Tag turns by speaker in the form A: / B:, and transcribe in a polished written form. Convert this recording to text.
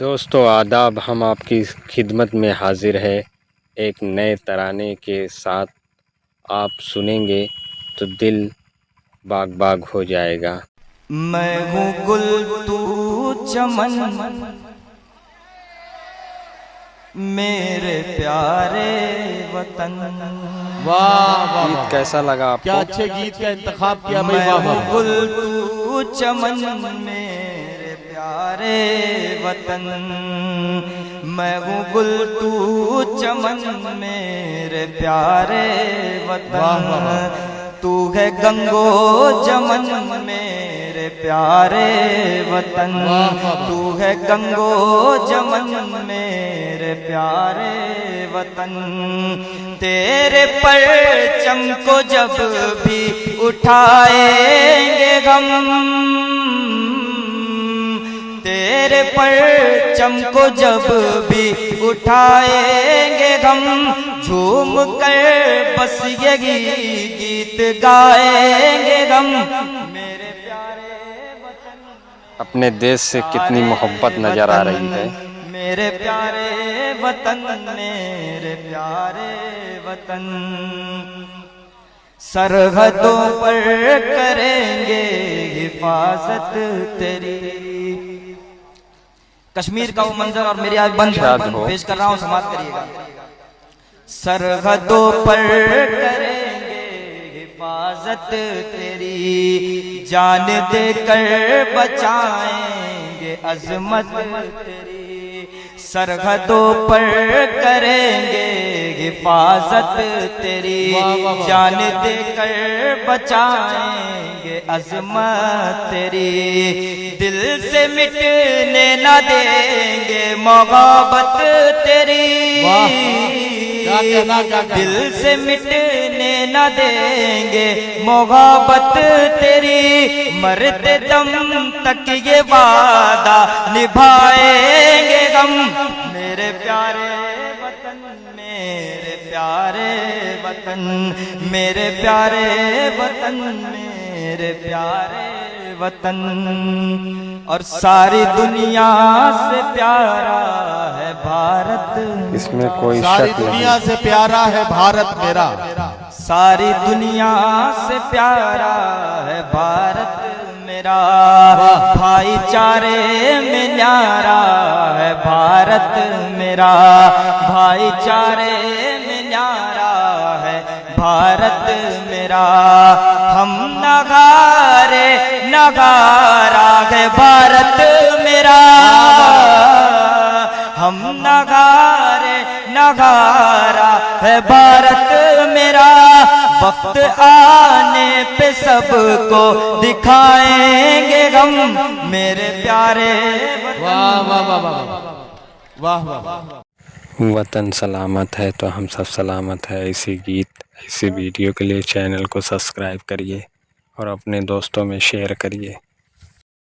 A: दोस्तों आदाब, हम आपकी खिदमत में हाजिर है एक नए तराने के साथ। आप सुनेंगे तो दिल बाग बाग हो जाएगा।
B: मैं हूँ गुल तू चमन, मेरे प्यारे वतन।
C: वाह वाह
A: गीत कैसा लगा आपको?
C: क्या अच्छे गीत का इंतखाब किया भाई।
B: मैं
C: वाह
B: हूँ
C: वाह
B: गुल तू चमन, मेरे प्यारे वतन। मैं हूँ गुल तू चमन, मेरे प्यारे वतन। तू है गंगो जमन, मेरे प्यारे वतन। तू है गंगो जमन, मेरे प्यारे वतन। तेरे परचम को जब भी उठाएंगे हम, तेरे परचम को जब भी उठाएंगे हम, झूम कर बस यही गीत गाएंगे हम। मेरे प्यारे वतन,
A: अपने देश से कितनी मोहब्बत नज़र आ रही है।
B: मेरे प्यारे वतन, मेरे प्यारे वतन। सरहदों पर करेंगे हिफाजत तेरी। कश्मीर का वो मंजर और मेरी आज बंद पेश कर रहा हूँ, समाप्त करिएगा। सरहदों पर करेंगे हिफाजत तेरी, जान देकर बचाएंगे अजमत तेरी। सरहदों पर करेंगे हिफाजत तेरी, जान देकर बचाएंगे अजमत तेरी। दिल से मिटने न देंगे मोहब्बत तेरी, दिल से मिटने न देंगे मोहब्बत तेरी। मरते दम तक ये वादा निभाएंगे हम। मेरे प्यारे वतन, मेरे प्यारे वतन, मेरे प्यारे वतन, मेरे प्यारे वतन। और सारी दुनिया से प्यारा है भारत,
A: इसमें कोई
C: सारी
A: शक
C: दुनिया
A: नहीं।
C: से प्यारा है भारत मेरा।
B: सारी दुनिया से प्यारा है भारत मेरा। भाईचारे में न्यारा है भारत मेरा, भाईचारे में न्यारा है भारत मेरा। हम नगारे नगारा है भारत मेरा, हम नगारे नगारा है भारत मेरा। वक्त आने पे सबको दिखाएंगे हम, मेरे प्यारे
C: वाह वाह वाह वाह वाह वाह।
A: वतन सलामत है तो हम सब सलामत है। ऐसे गीत, ऐसे वीडियो के लिए चैनल को सब्सक्राइब करिए और अपने दोस्तों में शेयर करिए।